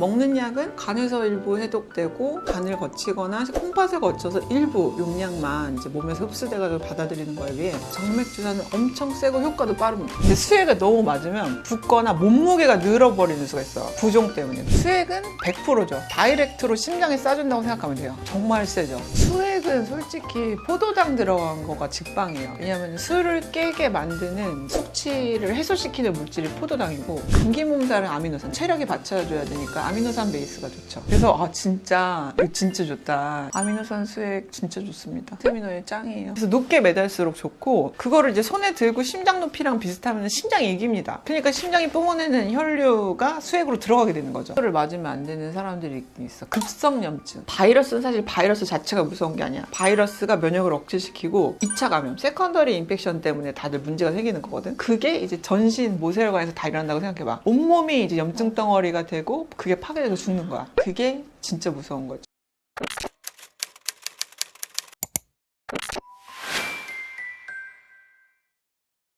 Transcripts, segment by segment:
먹는 약은 간에서 일부 해독되고 간을 거치거나 콩팥을 거쳐서 일부 용량만 이제 몸에서 흡수돼가지고 받아들이는 거에 비해 정맥주사는 엄청 세고 효과도 빠릅니다. 근데 수액을 너무 맞으면 붓거나 몸무게가 늘어버리는 수가 있어. 부종 때문에. 수액은 100%죠. 다이렉트로 심장에 쏴준다고 생각하면 돼요. 정말 세죠. 수액은 솔직히 포도당 들어간 거가 직방이에요. 왜냐하면 술을 깨게 만드는 숙취를 해소시키는 물질이 포도당이고, 감기 몸살은 아미노산, 체력이 받쳐줘야 되니까 아미노산 베이스가 좋죠. 그래서 진짜 이거 진짜 좋다. 아미노산 수액 진짜 좋습니다. 비타민오일 짱이에요. 그래서 높게 매달수록 좋고, 그거를 이제 손에 들고 심장 높이랑 비슷하면 심장이 이깁니다. 그러니까 심장이 뿜어내는 혈류가 수액으로 들어가게 되는 거죠. 술을 맞으면 안 되는 사람들이 있어. 급성염증. 바이러스는 사실 바이러스 자체가 무서운 게 아니야. 바이러스가 면역을 억제시키고 2차 감염, 세컨더리 인펙션 때문에 다들 문제가 생기는 거거든. 그게 이제 전신 모세혈관에서 다 일어난다고 생각해봐. 온몸이 이제 염증 덩어리가 되고 그게 파괴돼서 죽는 거야. 그게 진짜 무서운 거지.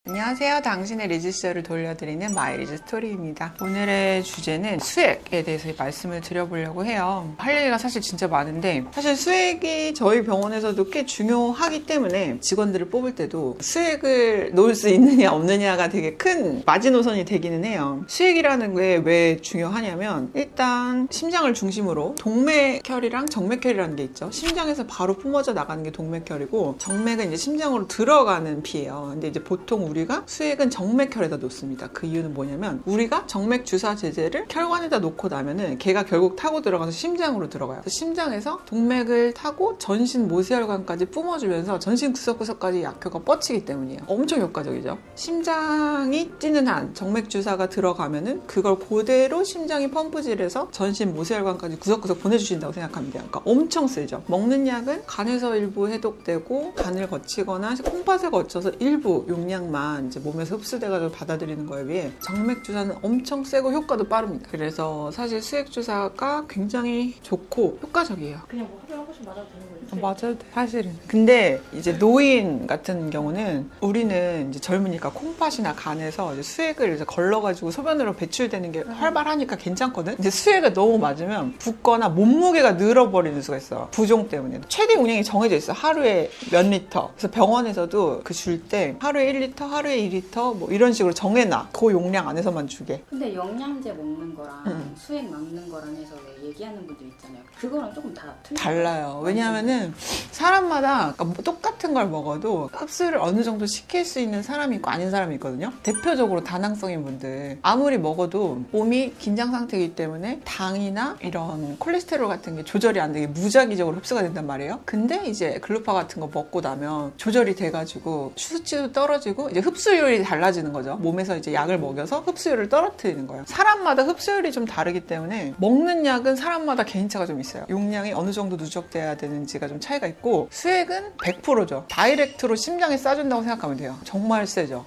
안녕하세요. 당신의 리즈쇼를 돌려드리는 마이리즈 스토리입니다. 오늘의 주제는 수액에 대해서 말씀을 드려보려고 해요. 할 얘기가 사실 진짜 많은데, 사실 수액이 저희 병원에서도 꽤 중요하기 때문에 직원들을 뽑을 때도 수액을 놓을 수 있느냐 없느냐가 되게 큰 마지노선이 되기는 해요. 수액이라는 게 왜 중요하냐면, 일단 심장을 중심으로 동맥혈이랑 정맥혈이라는 게 있죠. 심장에서 바로 뿜어져 나가는 게 동맥혈이고, 정맥은 이제 심장으로 들어가는 피예요. 근데 이제 보통 우리가 수액은 정맥혈에다 놓습니다. 그 이유는 뭐냐면, 우리가 정맥 주사 제제를 혈관에다 놓고 나면은 걔가 결국 타고 들어가서 심장으로 들어가요. 그래서 심장에서 동맥을 타고 전신 모세혈관까지 뿜어주면서 전신 구석구석까지 약효가 뻗치기 때문이에요. 엄청 효과적이죠. 심장이 뛰는 한 정맥 주사가 들어가면은 그걸 그대로 심장이 펌프질해서 전신 모세혈관까지 구석구석 보내주신다고 생각하면 돼요. 그러니까 엄청 세죠. 먹는 약은 간에서 일부 해독되고 간을 거치거나 콩팥을 거쳐서 일부 용량만 이제 몸에서 흡수돼가지고 받아들이는 거에 비해 정맥 주사는 엄청 세고 효과도 빠릅니다. 그래서 사실 수액 주사가 굉장히 좋고 효과적이에요. 그냥 뭐 하루에 한 번씩 맞아도 되는 거예요? 맞아도 돼, 사실은. 근데 이제 노인 같은 경우는, 우리는 이제 젊으니까 콩팥이나 간에서 이제 수액을 이제 걸러가지고 소변으로 배출되는 게 활발하니까 괜찮거든. 이제 수액을 너무 맞으면 붓거나 몸무게가 늘어버리는 수가 있어. 부종 때문에. 최대 용량이 정해져 있어. 하루에 몇 리터. 그래서 병원에서도 그 줄 때 하루에 1리터, 하루에 2리터 뭐 이런 식으로 정해놔. 그 용량 안에서만 주게. 근데 영양제 먹는 거랑 수액 막는 거랑 해서 왜 얘기하는 분들 있잖아요. 그거랑 조금 다 달라요. 왜냐하면은 사람마다 똑같은 걸 먹어도 흡수를 어느 정도 시킬 수 있는 사람이 있고 아닌 사람이 있거든요. 대표적으로 다낭성인 분들, 아무리 먹어도 몸이 긴장 상태이기 때문에 당이나 이런 콜레스테롤 같은 게 조절이 안 되게 무작위적으로 흡수가 된단 말이에요. 근데 이제 글루파 같은 거 먹고 나면 조절이 돼가지고 수치도 떨어지고 이제 흡수율이 달라지는 거죠. 몸에서 이제 약을 먹여서 흡수율을 떨어뜨리는 거예요. 사람마다 흡수율이 좀 다르기 때문에 먹는 약은 사람마다 개인차가 좀 있어요. 용량이 어느 정도 누적돼야 되는지가 좀 차이가 있고, 수액은 100%죠. 다이렉트로 심장에 쏴준다고 생각하면 돼요. 정말 세죠.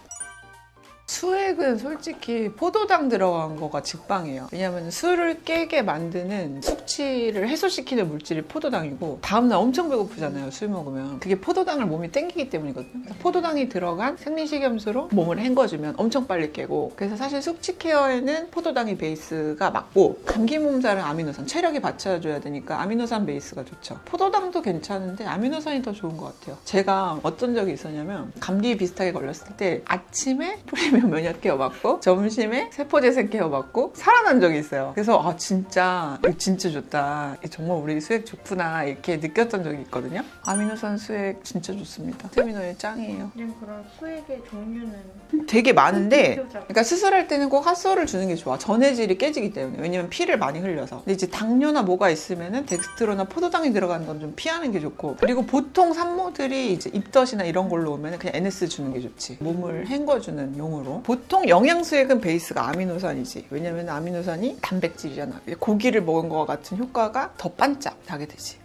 수액은 솔직히 포도당 들어간 거가 직방이에요. 왜냐하면 술을 깨게 만드는 숙취를 해소시키는 물질이 포도당이고, 다음날 엄청 배고프잖아요, 술 먹으면. 그게 포도당을 몸이 땡기기 때문이거든요. 그래서 포도당이 들어간 생리식염수로 몸을 헹궈주면 엄청 빨리 깨고, 그래서 사실 숙취 케어에는 포도당이 베이스가 맞고, 감기 몸살은 아미노산, 체력이 받쳐줘야 되니까 아미노산 베이스가 좋죠. 포도당도 괜찮은데 아미노산이 더 좋은 것 같아요. 제가 어떤 적이 있었냐면, 감기 비슷하게 걸렸을 때 아침에 면역 케어 받고 점심에 세포재생 케어 받고 살아난 적이 있어요. 그래서 진짜 이거 진짜 좋다, 정말 우리 수액 좋구나 이렇게 느꼈던 적이 있거든요. 아미노산 수액 진짜 좋습니다. 비타민오일 짱이에요. 그런 수액의 종류는 되게 많은데, 그러니까 수술할 때는 꼭 핫소를 주는 게 좋아. 전해질이 깨지기 때문에. 왜냐면 피를 많이 흘려서. 근데 이제 당뇨나 뭐가 있으면은 덱스트로나 포도당이 들어가는 건 좀 피하는 게 좋고, 그리고 보통 산모들이 이제 입덧이나 이런 걸로 오면은 그냥 NS 주는 게 좋지. 몸을 헹궈주는 용으로. 보통 영양수액은 베이스가 아미노산이지. 왜냐면 아미노산이 단백질이잖아. 고기를 먹은 것과 같은 효과가 더 반짝 나게 되지.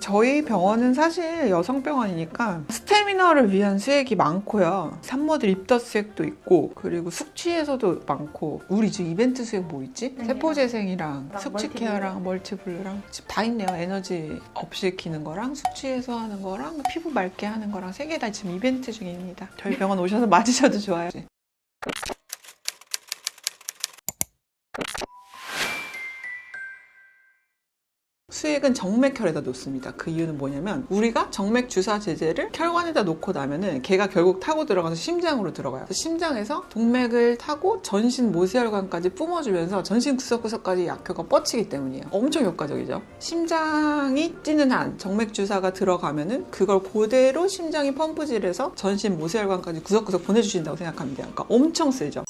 저희 병원은 사실 여성병원이니까 스태미너를 위한 수액이 많고요. 산모들 입덧 수액도 있고, 그리고 숙취에서도 많고. 우리 지금 이벤트 수액 뭐 있지? 세포재생이랑 숙취 케어랑 멀티블루랑 다 있네요. 에너지 업시키는 거랑 숙취 해소하는 거랑 피부 맑게 하는 거랑 3개 다 지금 이벤트 중입니다. 저희 병원 오셔서 맞으셔도 좋아요. 수액은 정맥혈에다 놓습니다. 그 이유는 뭐냐면 우리가 정맥 주사 제제를 혈관에다 놓고 나면은 걔가 결국 타고 들어가서 심장으로 들어가요. 그래서 심장에서 동맥을 타고 전신 모세혈관까지 뿜어주면서 전신 구석구석까지 약효가 뻗치기 때문이에요. 엄청 효과적이죠. 심장이 뛰는 한 정맥 주사가 들어가면은 그걸 그대로 심장이 펌프질해서 전신 모세혈관까지 구석구석 보내주신다고 생각하면 돼요. 그러니까 엄청 세죠.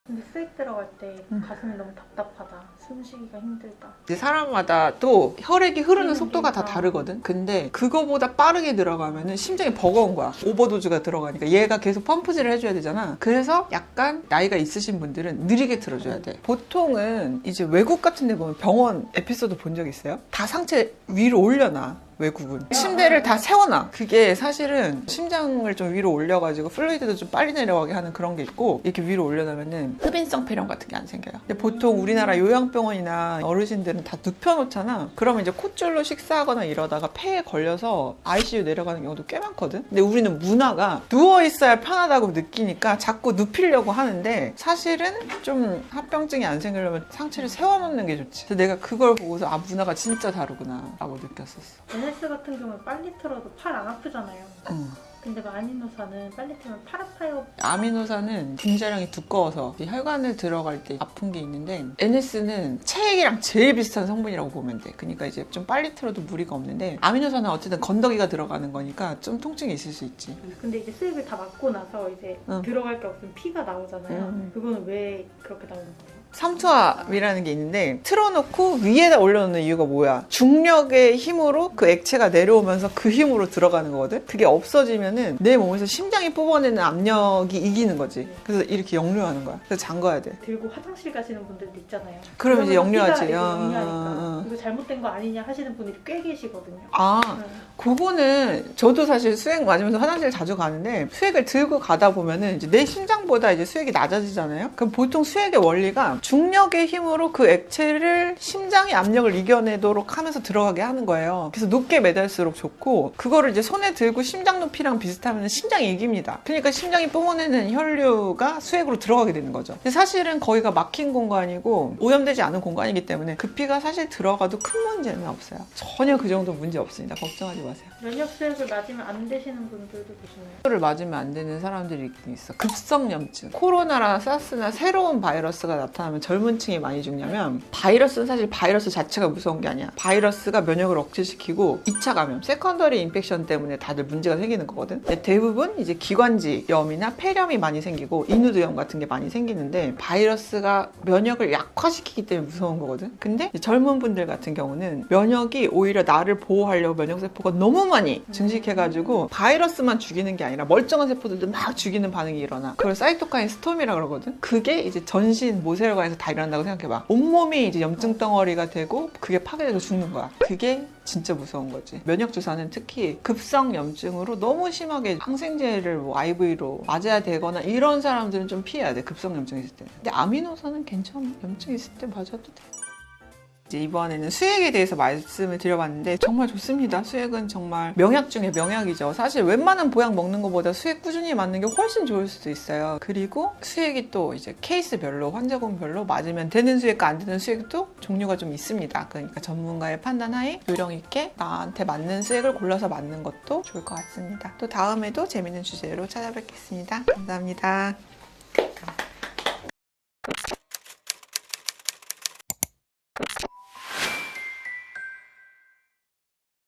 근데 수액 들어갈 때 가슴이 너무 답답하다. 숨쉬기가 힘들다. 이제 사람마다 또 혈액이 흐르는 속도가 다 다르거든. 근데 그거보다 빠르게 들어가면은 심장이 버거운 거야. 오버도즈가 들어가니까 얘가 계속 펌프질을 해줘야 되잖아. 그래서 약간 나이가 있으신 분들은 느리게 틀어줘야 돼. 보통은 이제 외국 같은 데 보면 병원 에피소드 본 적 있어요? 다 상체 위로 올려놔. 외국은 침대를 다 세워놔. 그게 사실은 심장을 좀 위로 올려가지고 플루이드도 좀 빨리 내려가게 하는 그런 게 있고, 이렇게 위로 올려놓으면은 흡인성 폐렴 같은 게 안 생겨요. 근데 보통 우리나라 요양병원이나 어르신들은 다 눕혀놓잖아. 그러면 이제 콧줄로 식사하거나 이러다가 폐에 걸려서 ICU 내려가는 경우도 꽤 많거든. 근데 우리는 문화가 누워있어야 편하다고 느끼니까 자꾸 눕히려고 하는데, 사실은 좀 합병증이 안 생기려면 상체를 세워놓는 게 좋지. 그래서 내가 그걸 보고서 아, 문화가 진짜 다르구나 라고 느꼈었어. NS 같은 경우는 빨리 틀어도 팔 안 아프잖아요. 근데 아미노산은 빨리 틀면 팔 아파요. 아미노산은 분자량이 두꺼워서 혈관을 들어갈 때 아픈 게 있는데, NS는 체액이랑 제일 비슷한 성분이라고 보면 돼. 그러니까 이제 좀 빨리 틀어도 무리가 없는데, 아미노산은 어쨌든 건더기가 들어가는 거니까 좀 통증이 있을 수 있지. 근데 이제 수액을 다 맞고 나서 이제 들어갈 게 없으면 피가 나오잖아요. 그거는 왜 그렇게 나오는 거예요? 삼투압이라는 게 있는데, 틀어놓고 위에다 올려놓는 이유가 뭐야? 중력의 힘으로 그 액체가 내려오면서 그 힘으로 들어가는 거거든? 그게 없어지면은 내 몸에서 심장이 뽑아내는 압력이 이기는 거지. 그래서 이렇게 역류하는 거야. 그래서 잠가야 돼. 들고 화장실 가시는 분들도 있잖아요. 그러면 이제 역류하지. 피가 역류하니까 이거 잘못된 거 아니냐 하시는 분들이 꽤 계시거든요. 아, 그거는 저도 사실 수액 맞으면서 화장실 자주 가는데, 수액을 들고 가다 보면은 이제 내 심장보다 이제 수액이 낮아지잖아요. 그럼 보통 수액의 원리가 중력의 힘으로 그 액체를 심장의 압력을 이겨내도록 하면서 들어가게 하는 거예요. 그래서 높게 매달수록 좋고, 그거를 이제 손에 들고 심장 높이랑 비슷하면 심장이 이깁니다. 그러니까 심장이 뿜어내는 혈류가 수액으로 들어가게 되는 거죠. 근데 사실은 거기가 막힌 공간이고 오염되지 않은 공간이기 때문에 그 피가 사실 들어가도 큰 문제는 없어요. 전혀 그 정도 문제 없습니다. 걱정하지 마세요. 면역 수액을 맞으면 안 되시는 분들도 계시나요? 를 맞으면 안 되는 사람들이 있긴 있어. 급성염증. 코로나나 사스나 새로운 바이러스가 나타나면 젊은 층이 많이 죽냐면, 바이러스는 사실 바이러스 자체가 무서운 게 아니야. 바이러스가 면역을 억제시키고 2차 감염, 세컨더리 인펙션 때문에 다들 문제가 생기는 거거든. 근데 대부분 이제 기관지염이나 폐렴이 많이 생기고 인후두염 같은 게 많이 생기는데, 바이러스가 면역을 약화시키기 때문에 무서운 거거든. 근데 젊은 분들 같은 경우는 면역이 오히려 나를 보호하려고 면역세포가 너무 많이 증식해가지고 바이러스만 죽이는 게 아니라 멀쩡한 세포들도 막 죽이는 반응이 일어나. 그걸 사이토카인 스톰이라 그러거든. 그게 이제 전신 모세혈관에서 다 일어난다고 생각해봐. 온몸이 이제 염증 덩어리가 되고 그게 파괴돼서 죽는 거야. 그게 진짜 무서운 거지. 면역주사는 특히 급성염증으로 너무 심하게 항생제를 뭐 IV로 맞아야 되거나 이런 사람들은 좀 피해야 돼. 급성염증 있을 때. 근데 아미노산은 괜찮아. 염증 있을 때 맞아도 돼. 이제 이번에는 수액에 대해서 말씀을 드려봤는데 정말 좋습니다. 수액은 정말 명약 중에 명약이죠. 사실 웬만한 보약 먹는 것보다 수액 꾸준히 맞는 게 훨씬 좋을 수도 있어요. 그리고 수액이 또 이제 케이스별로, 환자군별로 맞으면 되는 수액과 안 되는 수액도 종류가 좀 있습니다. 그러니까 전문가의 판단하에 요령 있게 나한테 맞는 수액을 골라서 맞는 것도 좋을 것 같습니다. 또 다음에도 재밌는 주제로 찾아뵙겠습니다. 감사합니다.